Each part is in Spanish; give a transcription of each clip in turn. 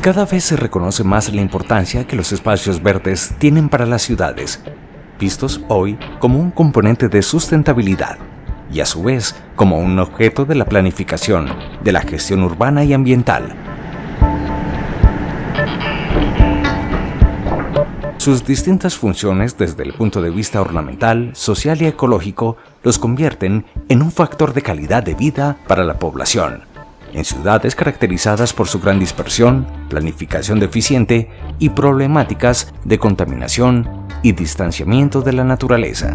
Cada vez se reconoce más la importancia que los espacios verdes tienen para las ciudades, vistos hoy como un componente de sustentabilidad y a su vez como un objeto de la planificación, de la gestión urbana y ambiental. Sus distintas funciones desde el punto de vista ornamental, social y ecológico los convierten en un factor de calidad de vida para la población, en ciudades caracterizadas por su gran dispersión, planificación deficiente y problemáticas de contaminación y distanciamiento de la naturaleza.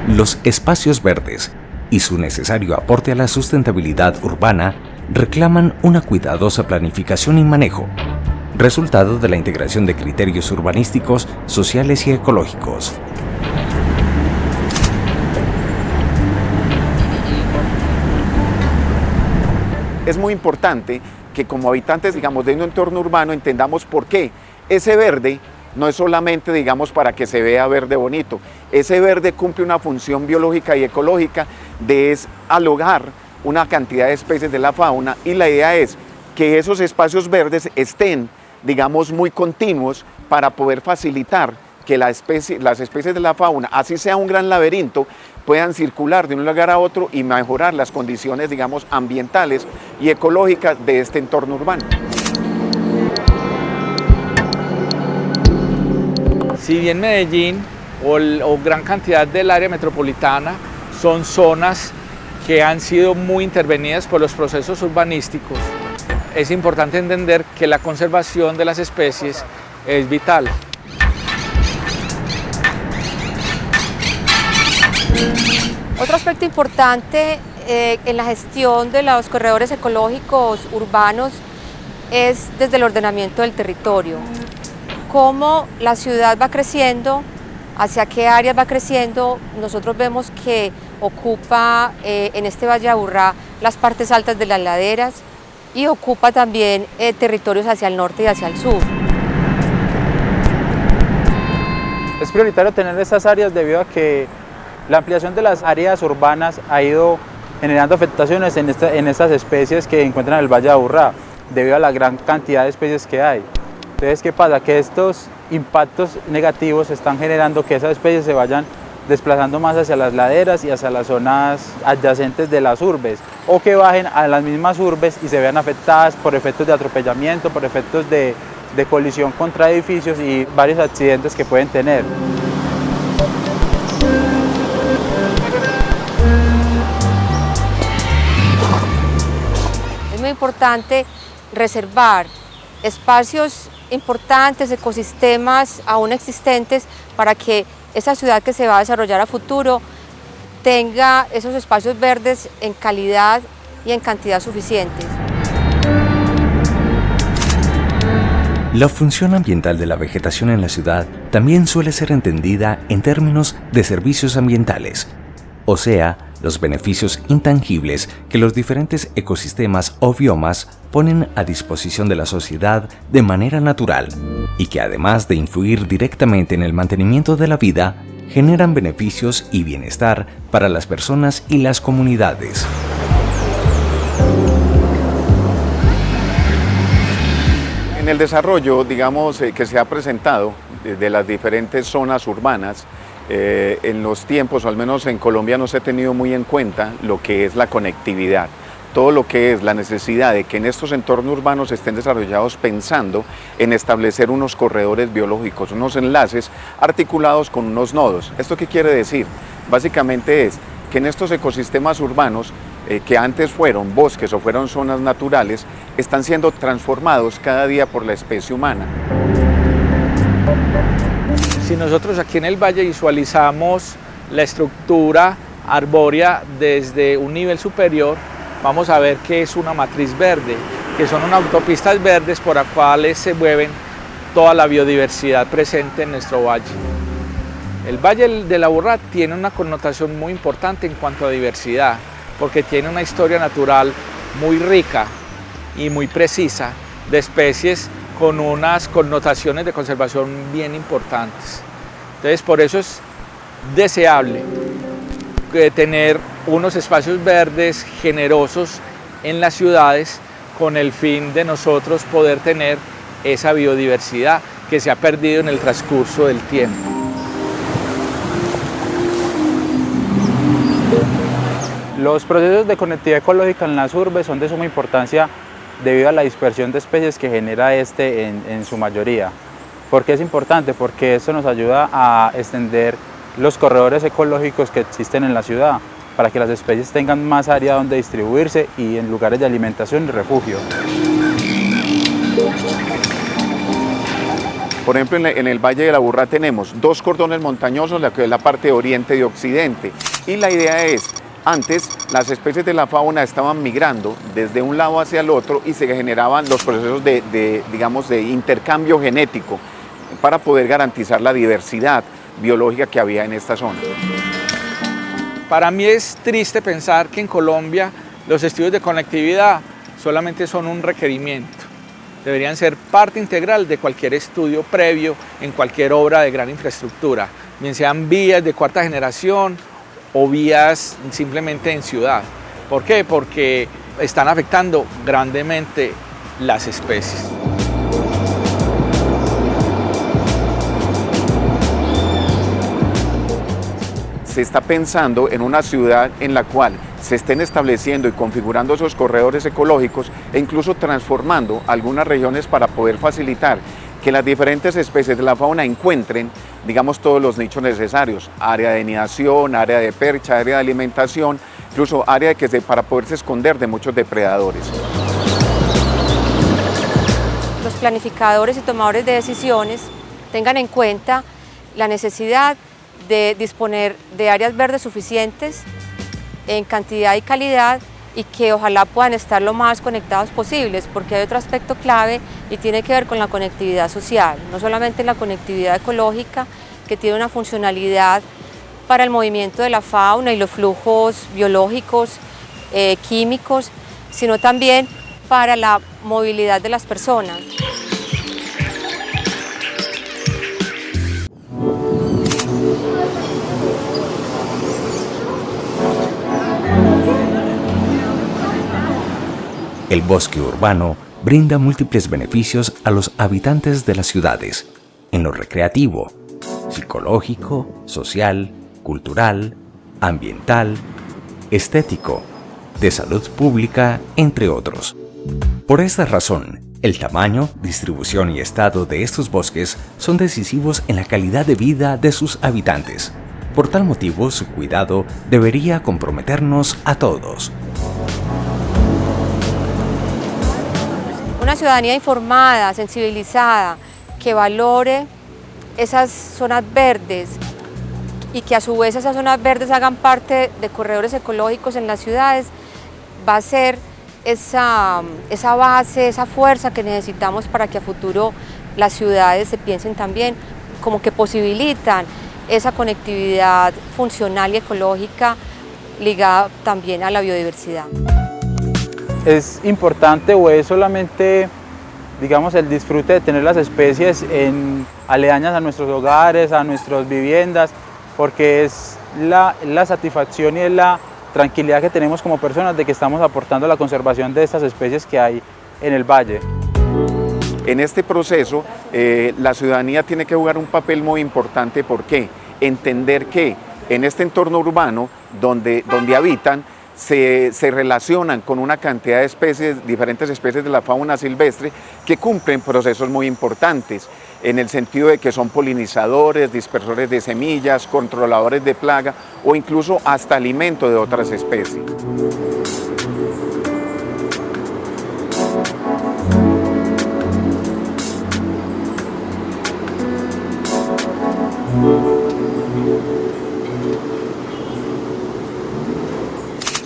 Los espacios verdes y su necesario aporte a la sustentabilidad urbana reclaman una cuidadosa planificación y manejo, resultado de la integración de criterios urbanísticos, sociales y ecológicos. Es muy importante que como habitantes, digamos, de un entorno urbano entendamos por qué ese verde no es solamente, digamos, para que se vea verde bonito. Ese verde cumple una función biológica y ecológica de alojar una cantidad de especies de la fauna, y la idea es que esos espacios verdes estén, digamos, muy continuos para poder facilitar que las especies de la fauna, así sea un gran laberinto, puedan circular de un lugar a otro y mejorar las condiciones, digamos, ambientales y ecológicas de este entorno urbano. Si bien Medellín o gran cantidad del área metropolitana son zonas que han sido muy intervenidas por los procesos urbanísticos, es importante entender que la conservación de las especies es vital. Otro aspecto importante en la gestión de los corredores ecológicos urbanos es desde el ordenamiento del territorio. Cómo la ciudad va creciendo, hacia qué áreas va creciendo. Nosotros vemos que ocupa en este Valle de Aburrá las partes altas de las laderas y ocupa también territorios hacia el norte y hacia el sur. Es prioritario tener estas áreas debido a que la ampliación de las áreas urbanas ha ido generando afectaciones en estas especies que encuentran en el Valle de Aburrá, debido a la gran cantidad de especies que hay. Entonces, ¿qué pasa? Que estos impactos negativos están generando que esas especies se vayan desplazando más hacia las laderas y hacia las zonas adyacentes de las urbes, o que bajen a las mismas urbes y se vean afectadas por efectos de atropellamiento, por efectos de colisión contra edificios y varios accidentes que pueden tener. Es muy importante reservar espacios importantes, ecosistemas aún existentes, para que esa ciudad que se va a desarrollar a futuro tenga esos espacios verdes en calidad y en cantidad suficientes. La función ambiental de la vegetación en la ciudad también suele ser entendida en términos de servicios ambientales, o sea, los beneficios intangibles que los diferentes ecosistemas o biomas ponen a disposición de la sociedad de manera natural y que, además de influir directamente en el mantenimiento de la vida, generan beneficios y bienestar para las personas y las comunidades. En el desarrollo, digamos, que se ha presentado de las diferentes zonas urbanas, en los tiempos, o al menos en Colombia, no se ha tenido muy en cuenta lo que es la conectividad. Todo lo que es la necesidad de que en estos entornos urbanos estén desarrollados pensando en establecer unos corredores biológicos, unos enlaces articulados con unos nodos. ¿Esto qué quiere decir? Básicamente es que en estos ecosistemas urbanos, que antes fueron bosques o fueron zonas naturales, están siendo transformados cada día por la especie humana. Si nosotros aquí en el valle visualizamos la estructura arbórea desde un nivel superior, vamos a ver que es una matriz verde, que son unas autopistas verdes por las cuales se mueven toda la biodiversidad presente en nuestro valle. El Valle de Aburrá tiene una connotación muy importante en cuanto a diversidad, porque tiene una historia natural muy rica y muy precisa de especies con unas connotaciones de conservación bien importantes. Entonces, por eso es deseable tener unos espacios verdes generosos en las ciudades con el fin de nosotros poder tener esa biodiversidad que se ha perdido en el transcurso del tiempo. Los procesos de conectividad ecológica en las urbes son de suma importancia debido a la dispersión de especies que genera en su mayoría. ¿Por qué es importante? Porque esto nos ayuda a extender los corredores ecológicos que existen en la ciudad para que las especies tengan más área donde distribuirse y en lugares de alimentación y refugio. Por ejemplo, en el Valle de la Aburrá tenemos 2 cordones montañosos, la que es la parte de oriente y occidente. Y la idea es, antes las especies de la fauna estaban migrando desde un lado hacia el otro y se generaban los procesos de intercambio genético para poder garantizar la diversidad biológica que había en esta zona. Para mí es triste pensar que en Colombia los estudios de conectividad solamente son un requerimiento. Deberían ser parte integral de cualquier estudio previo en cualquier obra de gran infraestructura, bien sean vías de 4ª generación o vías simplemente en ciudad. ¿Por qué? Porque están afectando grandemente las especies. Se está pensando en una ciudad en la cual se estén estableciendo y configurando esos corredores ecológicos e incluso transformando algunas regiones para poder facilitar que las diferentes especies de la fauna encuentren, digamos, todos los nichos necesarios, área de nidación, área de percha, área de alimentación, incluso área para poderse esconder de muchos depredadores. Los planificadores y tomadores de decisiones tengan en cuenta la necesidad de disponer de áreas verdes suficientes en cantidad y calidad y que ojalá puedan estar lo más conectados posibles, porque hay otro aspecto clave y tiene que ver con la conectividad social, no solamente la conectividad ecológica, que tiene una funcionalidad para el movimiento de la fauna y los flujos biológicos, químicos, sino también para la movilidad de las personas. El bosque urbano brinda múltiples beneficios a los habitantes de las ciudades, en lo recreativo, psicológico, social, cultural, ambiental, estético, de salud pública, entre otros. Por esta razón, el tamaño, distribución y estado de estos bosques son decisivos en la calidad de vida de sus habitantes. Por tal motivo, su cuidado debería comprometernos a todos. Una ciudadanía informada, sensibilizada, que valore esas zonas verdes y que a su vez esas zonas verdes hagan parte de corredores ecológicos en las ciudades, va a ser esa base, esa fuerza que necesitamos para que a futuro las ciudades se piensen también como que posibilitan esa conectividad funcional y ecológica ligada también a la biodiversidad. Es importante o es solamente, digamos, el disfrute de tener las especies aledañas a nuestros hogares, a nuestras viviendas, porque es la satisfacción y es la tranquilidad que tenemos como personas de que estamos aportando a la conservación de estas especies que hay en el valle. En este proceso, la ciudadanía tiene que jugar un papel muy importante. ¿Por qué? Entender que en este entorno urbano donde habitan, se relacionan con una cantidad de especies, diferentes especies de la fauna silvestre que cumplen procesos muy importantes en el sentido de que son polinizadores, dispersores de semillas, controladores de plaga o incluso hasta alimento de otras especies.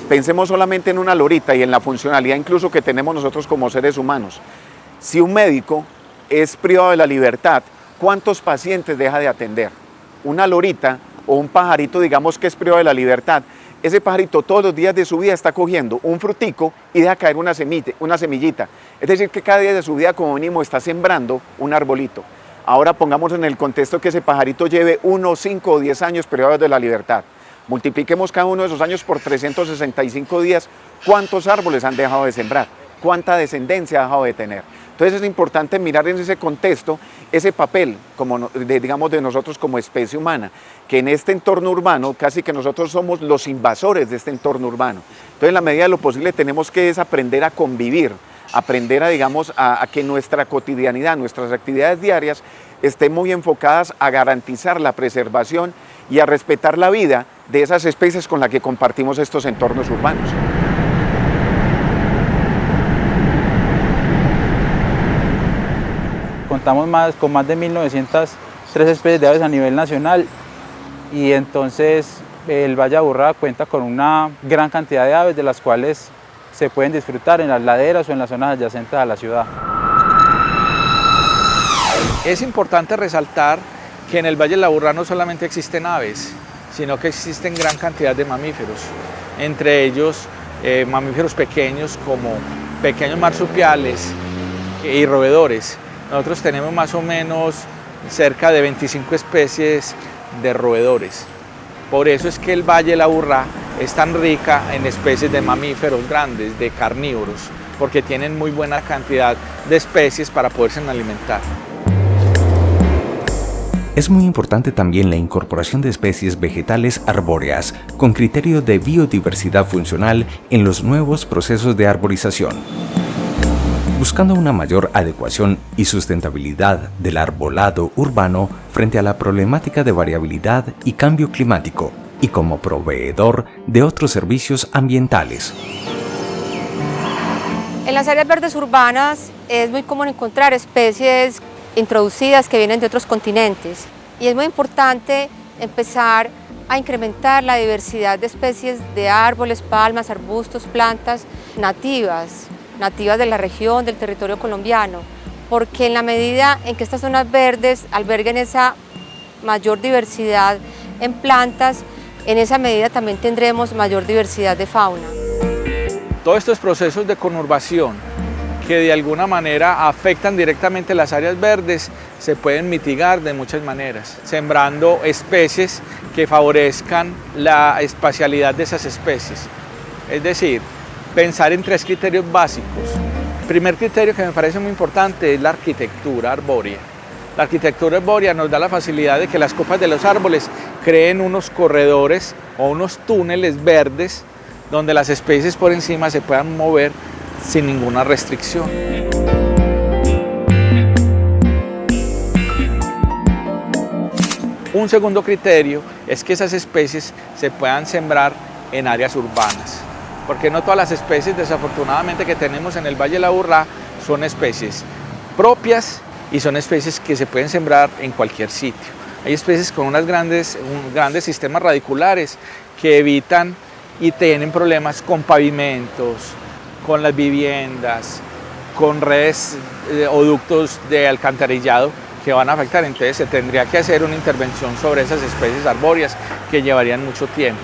Pensemos solamente en una lorita y en la funcionalidad incluso que tenemos nosotros como seres humanos. Si un médico es privado de la libertad, ¿cuántos pacientes deja de atender? Una lorita o un pajarito, digamos que es privado de la libertad, ese pajarito todos los días de su vida está cogiendo un frutico y deja caer una semillita. Es decir, que cada día de su vida como mínimo está sembrando un arbolito. Ahora pongamos en el contexto que ese pajarito lleve 1, 5 o 10 años privado de la libertad. Multipliquemos cada uno de esos años por 365 días, ¿cuántos árboles han dejado de sembrar? ¿Cuánta descendencia ha dejado de tener? Entonces es importante mirar en ese contexto ese papel, digamos, de nosotros como especie humana, que en este entorno urbano casi que nosotros somos los invasores de este entorno urbano. Entonces en la medida de lo posible tenemos que aprender a convivir, aprender a que nuestra cotidianidad, nuestras actividades diarias estén muy enfocadas a garantizar la preservación y a respetar la vida de esas especies con las que compartimos estos entornos urbanos. Contamos con más de 1903 especies de aves a nivel nacional y entonces el Valle de Aburrá cuenta con una gran cantidad de aves de las cuales se pueden disfrutar en las laderas o en las zonas adyacentes a la ciudad. Es importante resaltar que en el Valle del Aburrá no solamente existen aves, sino que existen gran cantidad de mamíferos, entre ellos mamíferos pequeños como pequeños marsupiales y roedores. Nosotros tenemos más o menos cerca de 25 especies de roedores. Por eso es que el Valle del Aburrá es tan rica en especies de mamíferos grandes, de carnívoros, porque tienen muy buena cantidad de especies para poderse alimentar. Es muy importante también la incorporación de especies vegetales arbóreas con criterio de biodiversidad funcional en los nuevos procesos de arborización, buscando una mayor adecuación y sustentabilidad del arbolado urbano frente a la problemática de variabilidad y cambio climático, y como proveedor de otros servicios ambientales. En las áreas verdes urbanas es muy común encontrar especies introducidas que vienen de otros continentes y es muy importante empezar a incrementar la diversidad de especies de árboles, palmas, arbustos, plantas nativas de la región, del territorio colombiano, porque en la medida en que estas zonas verdes alberguen esa mayor diversidad en plantas, en esa medida también tendremos mayor diversidad de fauna. Todos estos procesos de conurbación que de alguna manera afectan directamente las áreas verdes se pueden mitigar de muchas maneras, sembrando especies que favorezcan la espacialidad de esas especies. Es decir, pensar en 3 criterios básicos. El primer criterio que me parece muy importante es la arquitectura arbórea. La arquitectura arbórea nos da la facilidad de que las copas de los árboles creen unos corredores o unos túneles verdes donde las especies por encima se puedan mover sin ninguna restricción. Un segundo criterio es que esas especies se puedan sembrar en áreas urbanas, porque no todas las especies desafortunadamente que tenemos en el Valle del Aburrá son especies propias y son especies que se pueden sembrar en cualquier sitio. Hay especies con unos grandes sistemas radiculares que evitan y tienen problemas con pavimentos, con las viviendas, con redes o ductos de alcantarillado que van a afectar. Entonces se tendría que hacer una intervención sobre esas especies arbóreas que llevarían mucho tiempo.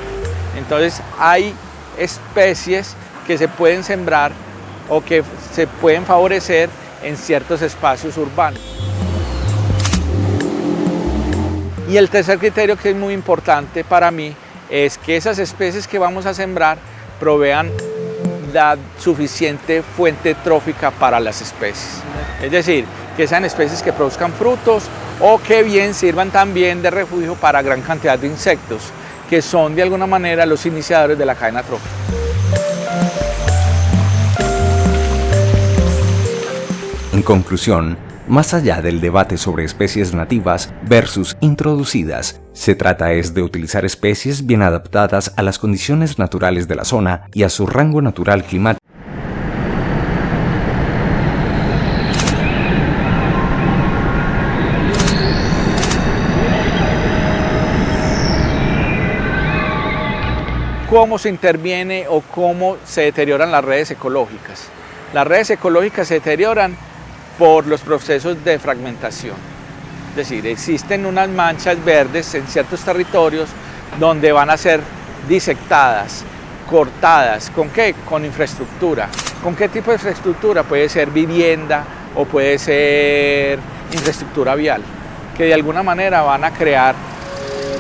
Entonces hay especies que se pueden sembrar o que se pueden favorecer en ciertos espacios urbanos. Y el tercer criterio, que es muy importante para mí, es que esas especies que vamos a sembrar provean la suficiente fuente trófica para las especies. Es decir, que sean especies que produzcan frutos o que bien sirvan también de refugio para gran cantidad de insectos, que son de alguna manera los iniciadores de la cadena trófica. En conclusión, más allá del debate sobre especies nativas versus introducidas, se trata es de utilizar especies bien adaptadas a las condiciones naturales de la zona y a su rango natural climático. ¿Cómo se interviene o cómo se deterioran las redes ecológicas? Las redes ecológicas se deterioran por los procesos de fragmentación. Es decir, existen unas manchas verdes en ciertos territorios donde van a ser disectadas, cortadas. ¿Con qué? Con infraestructura. ¿Con qué tipo de infraestructura? Puede ser vivienda o puede ser infraestructura vial, que de alguna manera van a crear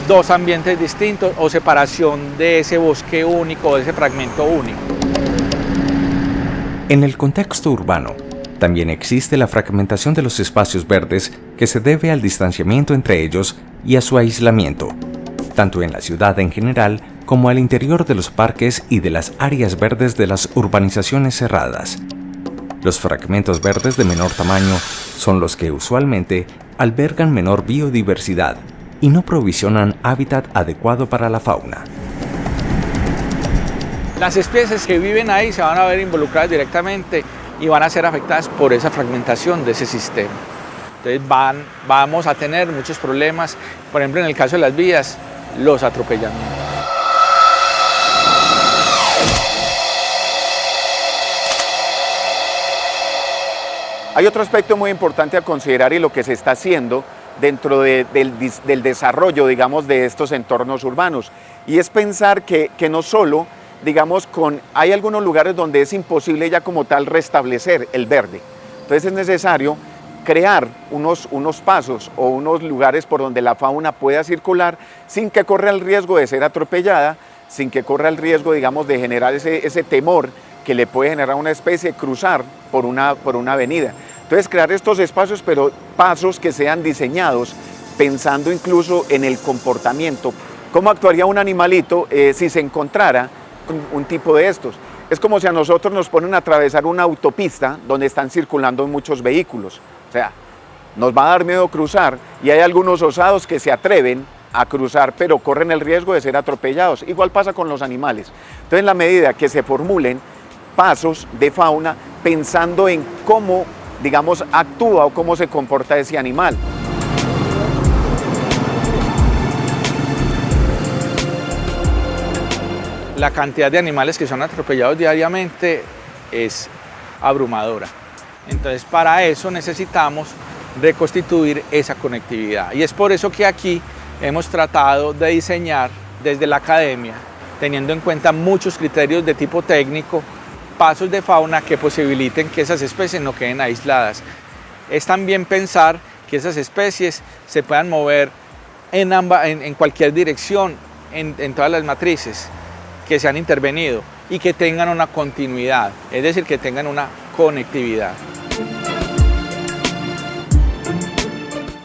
dos ambientes distintos o separación de ese bosque único, de ese fragmento único. En el contexto urbano, también existe la fragmentación de los espacios verdes que se debe al distanciamiento entre ellos y a su aislamiento, tanto en la ciudad en general como al interior de los parques y de las áreas verdes de las urbanizaciones cerradas. Los fragmentos verdes de menor tamaño son los que usualmente albergan menor biodiversidad y no provisionan hábitat adecuado para la fauna. Las especies que viven ahí se van a ver involucradas directamente y van a ser afectadas por esa fragmentación de ese sistema. Entonces vamos a tener muchos problemas, por ejemplo en el caso de las vías, los atropellamientos. Hay otro aspecto muy importante a considerar y lo que se está haciendo dentro del desarrollo, digamos, de estos entornos urbanos, y es pensar que no solo, digamos, hay algunos lugares donde es imposible ya como tal restablecer el verde. Entonces es necesario crear unos pasos o unos lugares por donde la fauna pueda circular sin que corra el riesgo de ser atropellada, sin que corra el riesgo, digamos, de generar ese temor que le puede generar a una especie cruzar por una avenida. Entonces crear estos espacios, pero pasos que sean diseñados pensando incluso en el comportamiento. ¿Cómo actuaría un animalito si se encontrara un tipo de estos? Es como si a nosotros nos ponen a atravesar una autopista donde están circulando muchos vehículos. O sea, nos va a dar miedo cruzar y hay algunos osados que se atreven a cruzar, pero corren el riesgo de ser atropellados. Igual pasa con los animales. Entonces, en la medida que se formulen pasos de fauna pensando en cómo, digamos, actúa o cómo se comporta ese animal. La cantidad de animales que son atropellados diariamente es abrumadora. Entonces, para eso necesitamos reconstituir esa conectividad. Y es por eso que aquí hemos tratado de diseñar desde la academia, teniendo en cuenta muchos criterios de tipo técnico, pasos de fauna que posibiliten que esas especies no queden aisladas. Es también pensar que esas especies se puedan mover en cualquier dirección, en todas las matrices que se han intervenido y que tengan una continuidad, es decir, que tengan una conectividad.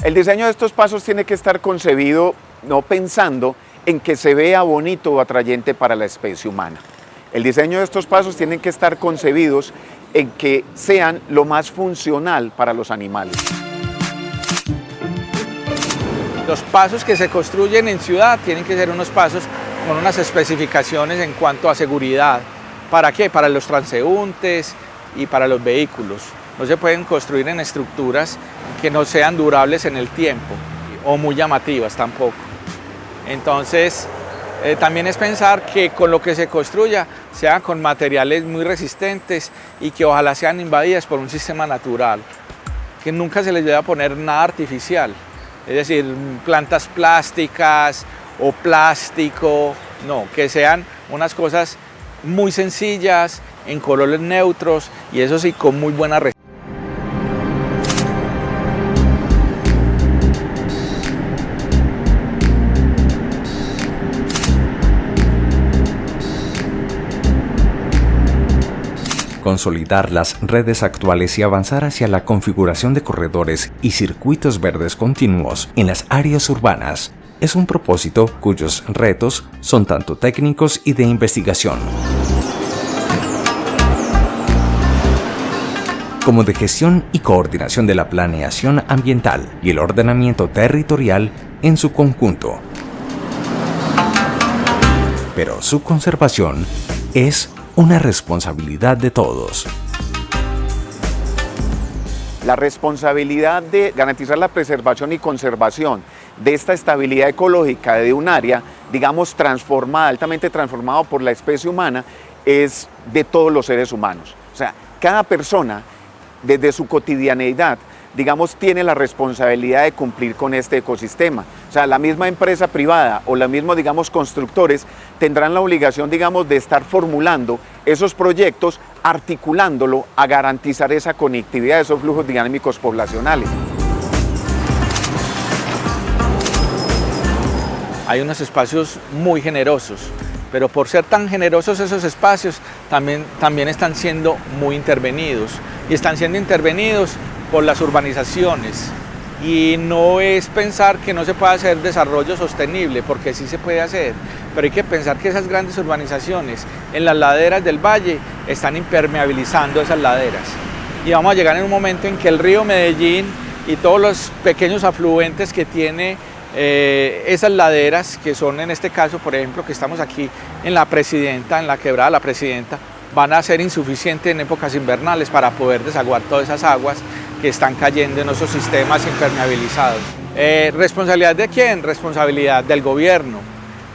El diseño de estos pasos tiene que estar concebido no pensando en que se vea bonito o atrayente para la especie humana. El diseño de estos pasos tiene que estar concebidos en que sean lo más funcional para los animales. Los pasos que se construyen en ciudad tienen que ser unos pasos con unas especificaciones en cuanto a seguridad. ¿Para qué? Para los transeúntes y para los vehículos. No se pueden construir en estructuras que no sean durables en el tiempo o muy llamativas tampoco. Entonces, también es pensar que con lo que se construya sea con materiales muy resistentes y que ojalá sean invadidas por un sistema natural, que nunca se les deba poner nada artificial, es decir, plantas plásticas o plástico, no, que sean unas cosas muy sencillas, en colores neutros y eso sí, con muy buena resistencia. Consolidar las redes actuales y avanzar hacia la configuración de corredores y circuitos verdes continuos en las áreas urbanas es un propósito cuyos retos son tanto técnicos y de investigación, como de gestión y coordinación de la planeación ambiental y el ordenamiento territorial en su conjunto. Pero su conservación es una responsabilidad de todos. La responsabilidad de garantizar la preservación y conservación de esta estabilidad ecológica de un área, digamos, transformada, altamente transformada por la especie humana, es de todos los seres humanos. O sea, cada persona, desde su cotidianeidad, digamos, tiene la responsabilidad de cumplir con este ecosistema. O sea, la misma empresa privada o los mismos, digamos, constructores tendrán la obligación, digamos, de estar formulando esos proyectos, articulándolo a garantizar esa conectividad, esos flujos dinámicos poblacionales. hay unos espacios muy generosos, pero por ser tan generosos esos espacios también están siendo muy intervenidos, y están siendo intervenidos por las urbanizaciones. Y no es pensar que no se pueda hacer desarrollo sostenible, porque sí se puede hacer, pero hay que pensar que esas grandes urbanizaciones en las laderas del valle están impermeabilizando esas laderas. Y vamos a llegar en un momento en que el río Medellín y todos los pequeños afluentes que tiene esas laderas, que son en este caso, por ejemplo, que estamos aquí en la Presidenta, en la quebrada La Presidenta, van a ser insuficientes en épocas invernales para poder desaguar todas esas aguas que están cayendo en esos sistemas impermeabilizados. ¿Responsabilidad de quién? Responsabilidad del gobierno,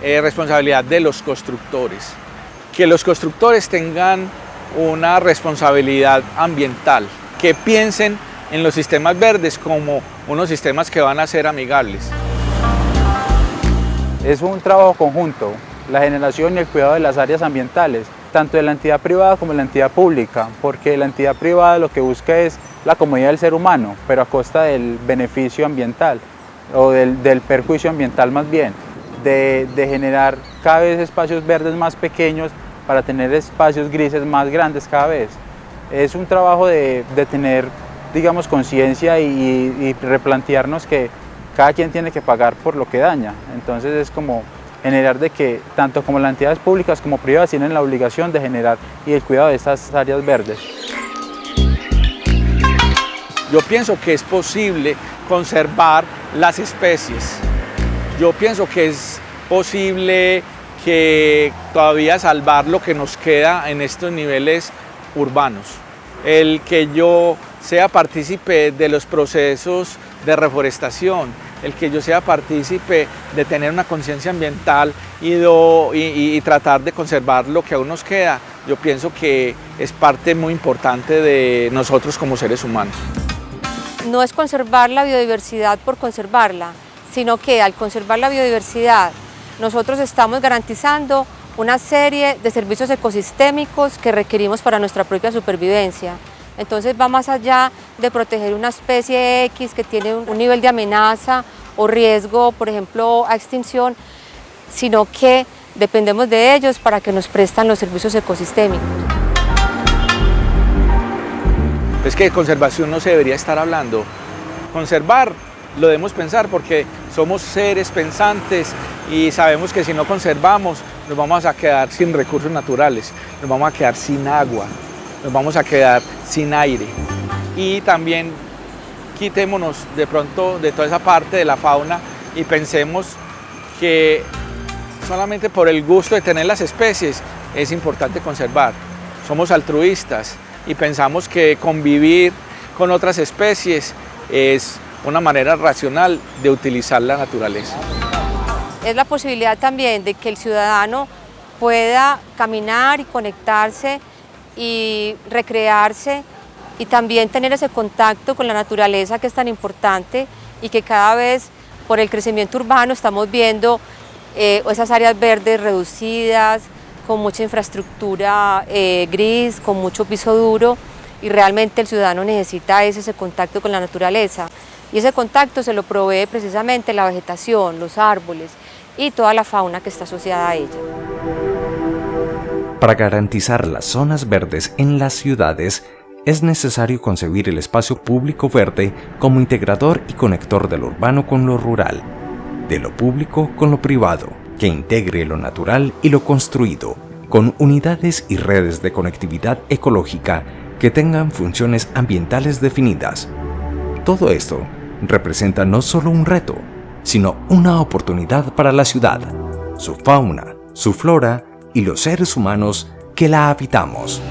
responsabilidad de los constructores. Que los constructores tengan una responsabilidad ambiental, que piensen en los sistemas verdes como unos sistemas que van a ser amigables. Es un trabajo conjunto, la generación y el cuidado de las áreas ambientales, tanto de la entidad privada como de la entidad pública, porque la entidad privada lo que busca es la comodidad del ser humano, pero a costa del beneficio ambiental, o del perjuicio ambiental más bien, de generar cada vez espacios verdes más pequeños para tener espacios grises más grandes cada vez. Es un trabajo de tener, digamos, conciencia y replantearnos que cada quien tiene que pagar por lo que daña. Entonces es como generar de que tanto como las entidades públicas como privadas tienen la obligación de generar y el cuidado de estas áreas verdes. Yo pienso que es posible conservar las especies. Yo pienso que es posible que todavía salvar lo que nos queda en estos niveles urbanos. El que yo sea partícipe de los procesos de reforestación, el que yo sea partícipe de tener una conciencia ambiental y tratar de conservar lo que aún nos queda, yo pienso que es parte muy importante de nosotros como seres humanos. No es conservar la biodiversidad por conservarla, sino que al conservar la biodiversidad nosotros estamos garantizando una serie de servicios ecosistémicos que requerimos para nuestra propia supervivencia. Entonces va más allá de proteger una especie X que tiene un nivel de amenaza o riesgo, por ejemplo, a extinción, sino que dependemos de ellos para que nos prestan los servicios ecosistémicos. Es que de conservación no se debería estar hablando. Conservar lo debemos pensar porque somos seres pensantes y sabemos que si no conservamos nos vamos a quedar sin recursos naturales, nos vamos a quedar sin agua, nos vamos a quedar sin aire. Y también quitémonos de pronto de toda esa parte de la fauna y pensemos que solamente por el gusto de tener las especies es importante conservar. Somos altruistas y pensamos que convivir con otras especies es una manera racional de utilizar la naturaleza. Es la posibilidad también de que el ciudadano pueda caminar y conectarse y recrearse y también tener ese contacto con la naturaleza que es tan importante y que cada vez por el crecimiento urbano estamos viendo esas áreas verdes reducidas, con mucha infraestructura gris, con mucho piso duro, y realmente el ciudadano necesita ese contacto con la naturaleza. Y ese contacto se lo provee precisamente la vegetación, los árboles y toda la fauna que está asociada a ella. Para garantizar las zonas verdes en las ciudades, es necesario concebir el espacio público verde como integrador y conector de lo urbano con lo rural, de lo público con lo privado, que integre lo natural y lo construido, con unidades y redes de conectividad ecológica que tengan funciones ambientales definidas. Todo esto representa no solo un reto, sino una oportunidad para la ciudad, su fauna, su flora y los seres humanos que la habitamos.